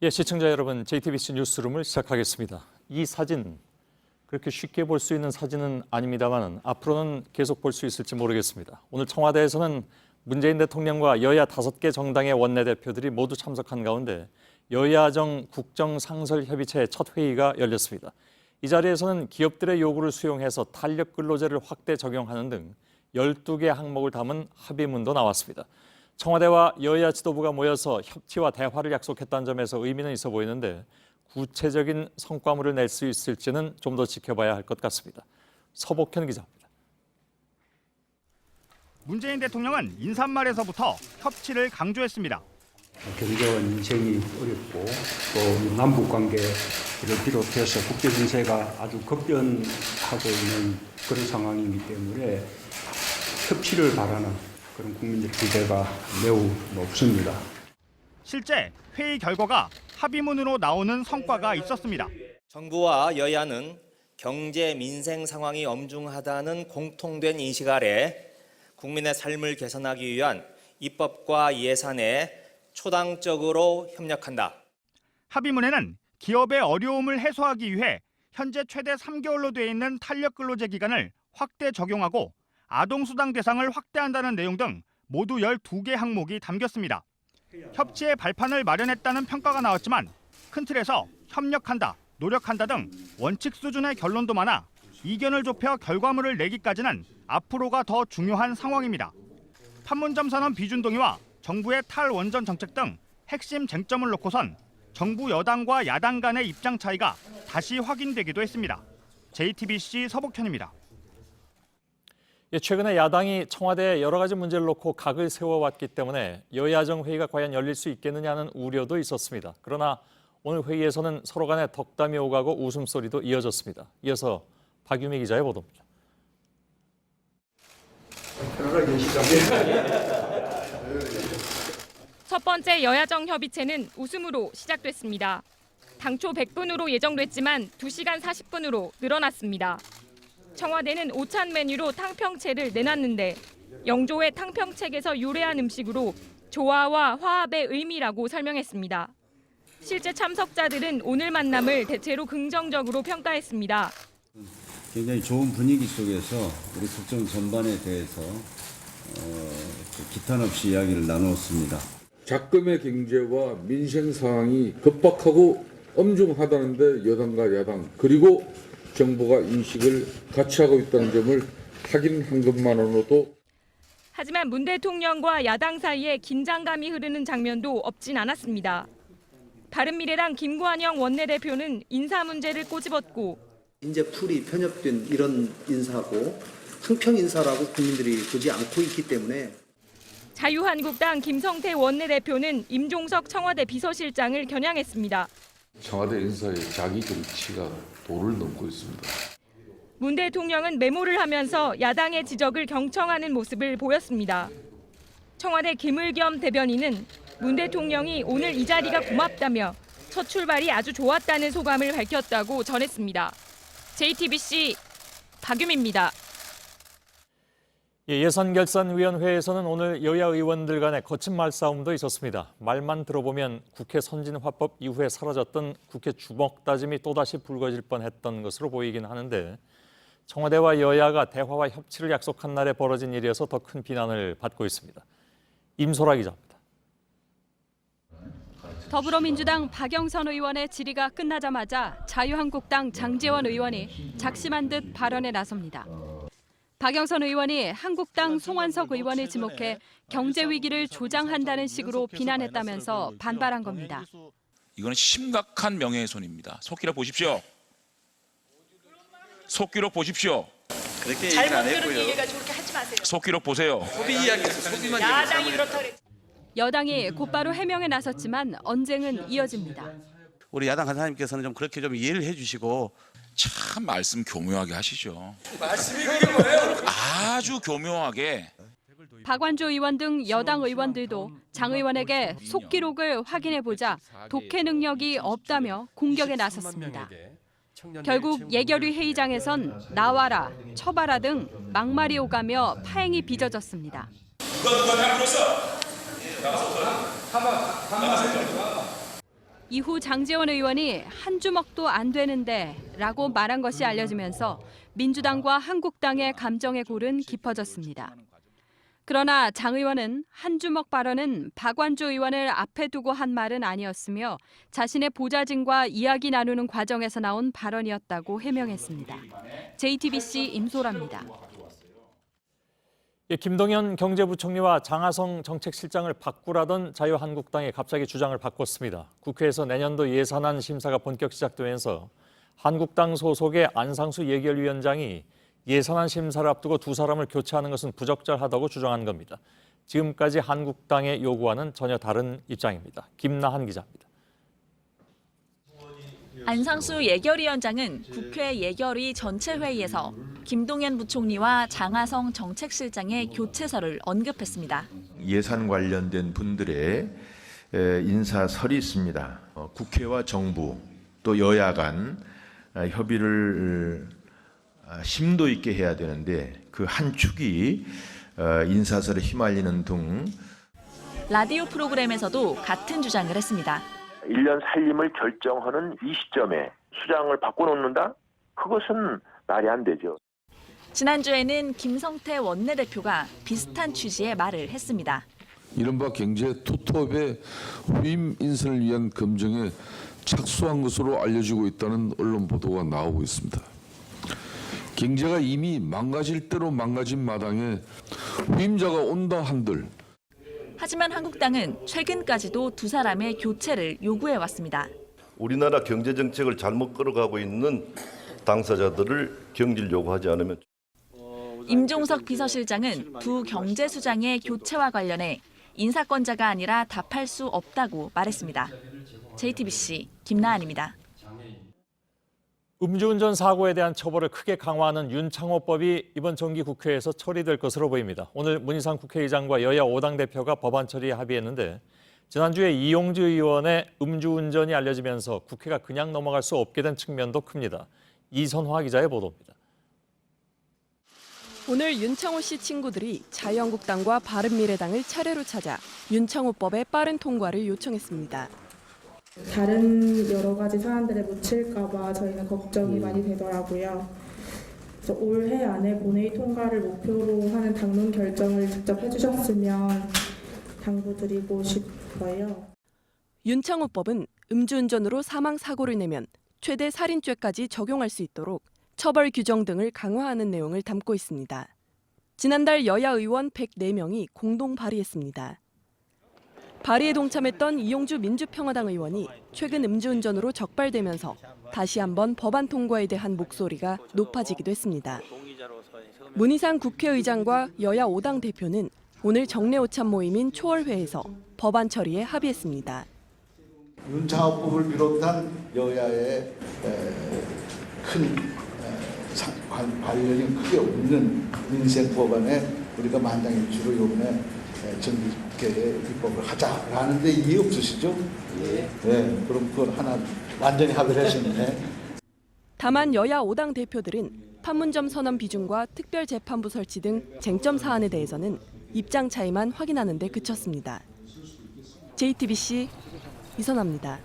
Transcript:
예, 시청자 여러분, JTBC 뉴스룸을 시작하겠습니다. 이 사진, 그렇게 쉽게 볼 수 있는 사진은 아닙니다만 앞으로는 계속 볼 수 있을지 모르겠습니다. 오늘 청와대에서는 문재인 대통령과 여야 5개 정당의 원내대표들이 모두 참석한 가운데 여야정 국정상설협의체 첫 회의가 열렸습니다. 이 자리에서는 기업들의 요구를 수용해서 탄력근로제를 확대 적용하는 등 12개 항목을 담은 합의문도 나왔습니다. 청와대와 여야 지도부가 모여서 협치와 대화를 약속했다는 점에서 의미는 있어 보이는데 구체적인 성과물을 낼 수 있을지는 좀 더 지켜봐야 할 것 같습니다. 서복현 기자입니다. 문재인 대통령은 인사말에서부터 협치를 강조했습니다. 경제와 민생이 어렵고 또 남북 관계를 비롯해서 국제 정세가 아주 급변하고 있는 그런 상황이기 때문에 협치를 바라는 그런 국민들 기대가 매우 높습니다. 실제 회의 결과가 합의문으로 나오는 성과가 있었습니다. 정부와 여야는 경제 민생 상황이 엄중하다는 공통된 인식 아래 국민의 삶을 개선하기 위한 입법과 예산에 초당적으로 협력한다. 합의문에는 기업의 어려움을 해소하기 위해 현재 최대 3개월로 되어 있는 탄력근로제 기간을 확대 적용하고 아동수당 대상을 확대한다는 내용 등 모두 12개 항목이 담겼습니다. 협치의 발판을 마련했다는 평가가 나왔지만 큰 틀에서 협력한다, 노력한다 등 원칙 수준의 결론도 많아 이견을 좁혀 결과물을 내기까지는 앞으로가 더 중요한 상황입니다. 판문점 선언 비준동의와 정부의 탈원전 정책 등 핵심 쟁점을 놓고선 정부 여당과 야당 간의 입장 차이가 다시 확인되기도 했습니다. JTBC 서복현입니다. 예, 최근에 야당이 청와대에 여러 가지 문제를 놓고 각을 세워왔기 때문에 여야정 회의가 과연 열릴 수 있겠느냐는 우려도 있었습니다. 그러나 오늘 회의에서는 서로 간에 덕담이 오가고 웃음소리도 이어졌습니다. 이어서 박유미 기자의 보도입니다. 첫 번째 여야정 협의체는 웃음으로 시작됐습니다. 당초 100분으로 예정됐지만 2시간 40분으로 늘어났습니다. 청와대는 오찬 메뉴로 탕평채를 내놨는데 영조의 탕평책에서 유래한 음식으로 조화와 화합의 의미라고 설명했습니다. 실제 참석자들은 오늘 만남을 대체로 긍정적으로 평가했습니다. 굉장히 좋은 분위기 속에서 우리 국정 전반에 대해서 기탄 없이 이야기를 나누었습니다. 작금의 경제와 민생 상황이 급박하고 엄중하다는데 여당과 야당 그리고 정부가 인식을 같이 하고 있다는 점을 확인한 것만으로도. 하지만 문 대통령과 야당 사이에 긴장감이 흐르는 장면도 없진 않았습니다. 바른미래당 김관영 원내대표는 인사 문제를 꼬집었고 인재 풀이 편협된 이런 인사고 항평 인사라고 국민들이 보지 않고 있기 때문에. 자유한국당 김성태 원내대표는 임종석 청와대 비서실장을 겨냥했습니다. 청와대 인사의 자기 정치가 도를 넘고 있습니다. 문 대통령은 메모를 하면서 야당의 지적을 경청하는 모습을 보였습니다. 청와대 김을겸 대변인은 문 대통령이 오늘 이 자리가 고맙다며 첫 출발이 아주 좋았다는 소감을 밝혔다고 전했습니다. JTBC 박유미입니다. 예산결산위원회에서는 오늘 여야 의원들 간의 거친 말싸움도 있었습니다. 말만 들어보면 국회 선진화법 이후에 사라졌던 국회 주먹 다짐이 또다시 불거질 뻔했던 것으로 보이긴 하는데 청와대와 여야가 대화와 협치를 약속한 날에 벌어진 일이어서 더 큰 비난을 받고 있습니다. 임소라 기자입니다. 더불어민주당 박영선 의원의 질의가 끝나자마자 자유한국당 장제원 의원이 작심한 듯 발언에 나섭니다. 박영선 의원이 한국당 송환석 의원을 지목해 경제 위기를 조장한다는 식으로 비난했다면서 반발한 겁니다. 이건 심각한 명예훼손입니다. 속기록 보십시오. 속기록 보십시오. 그렇게 얘기 안 했고요. 그렇게 하지 마세요. 속기록 보세요. 소비 이야기에서 소비만 야당이 그렇다 그랬. 여당이 곧바로 해명에 나섰지만 언쟁은 이어집니다. 우리 야당 간사님께서는 좀 그렇게 좀 이해를 해주시고. 참 말씀 교묘하게 하시죠. 말씀이 그게 뭐예요? 아주 교묘하게. 박완조 의원 등 여당 의원들도 장 의원에게 속기록을 확인해보자 독해 능력이 없다며 공격에 나섰습니다. 결국 예결위 회의장에선 나와라, 쳐봐라 등 막말이 오가며 파행이 빚어졌습니다. 누가 다 불렀어? 이후 장제원 의원이 한 주먹도 안 되는데 라고 말한 것이 알려지면서 민주당과 한국당의 감정의 골은 깊어졌습니다. 그러나 장 의원은 한 주먹 발언은 박완주 의원을 앞에 두고 한 말은 아니었으며 자신의 보좌진과 이야기 나누는 과정에서 나온 발언이었다고 해명했습니다. JTBC 임소라입니다. 김동연 경제부총리와 장하성 정책실장을 바꾸라던 자유한국당이 갑자기 주장을 바꿨습니다. 국회에서 내년도 예산안 심사가 본격 시작되면서 한국당 소속의 안상수 예결위원장이 예산안 심사를 앞두고 두 사람을 교체하는 것은 부적절하다고 주장한 겁니다. 지금까지 한국당의 요구와는 전혀 다른 입장입니다. 김나한 기자입니다. 안상수 예결위원장은 국회 예결위 전체 회의에서 김동연 부총리와 장하성 정책실장의 교체설을 언급했습니다. 예산 관련된 분들의 인사설이 있습니다. 국회와 정부 또 여야 간 협의를 심도 있게 해야 되는데 그 한 축이 인사설에 휘말리는 등 라디오 프로그램에서도 같은 주장을 했습니다. 1년 살림을 결정하는 이 시점에 수장을 바꿔놓는다? 그것은 말이 안 되죠. 지난주에는 김성태 원내대표가 비슷한 취지의 말을 했습니다. 이른바 경제 투톱의 후임 인선을 위한 검증에 착수한 것으로 알려지고 있다는 언론 보도가 나오고 있습니다. 경제가 이미 망가질 대로 망가진 마당에 후임자가 온다 한들 하지만 한국당은 최근까지도 두 사람의 교체를 요구해왔습니다. 우리나라 경제 정책을 잘못 끌어가고 있는 당사자들을 경질 요구하지 않으면 임종석 비서실장은 두 경제수장의 교체와 관련해 인사권자가 아니라 답할 수 없다고 말했습니다. JTBC 김나한입니다. 음주운전 사고에 대한 처벌을 크게 강화하는 윤창호법이 이번 정기국회에서 처리될 것으로 보입니다. 오늘 문희상 국회의장과 여야 5당 대표가 법안 처리에 합의했는데 지난주에 이용주 의원의 음주운전이 알려지면서 국회가 그냥 넘어갈 수 없게 된 측면도 큽니다. 이선화 기자의 보도입니다. 오늘 윤창호 씨 친구들이 자유한국당과 바른미래당을 차례로 찾아 윤창호법의 빠른 통과를 요청했습니다. 다른 여러 가지 사안들에 묻힐까 봐 저희는 걱정이 많이 되더라고요. 그래서 올해 안에 본회의 통과를 목표로 하는 당론 결정을 직접 해주셨으면 당부드리고 싶어요. 윤창호법은 음주운전으로 사망 사고를 내면 최대 살인죄까지 적용할 수 있도록 처벌 규정 등을 강화하는 내용을 담고 있습니다. 지난달 여야 의원 104명이 공동 발의했습니다. 발의에 동참했던 이용주 민주평화당 의원이 최근 음주운전으로 적발되면서 다시 한번 법안 통과에 대한 목소리가 높아지기도 했습니다. 문희상 국회의장과 여야 5당 대표는 오늘 정례 오찬 모임인 초월회에서 법안 처리에 합의했습니다. 윤창호법을 비롯한 여야의 큰 관련이 크게 없는 민생 법안에 우리가 만장일치로 이번에 정기국회에 입법을 하자라는 데 이해 없으시죠? 네, 그럼 그걸 하나 완전히 합의를 했었네. 다만 여야 5당 대표들은 판문점 선언 비중과 특별재판부 설치 등 쟁점 사안에 대해서는 입장 차이만 확인하는 데 그쳤습니다. JTBC 이선화입니다.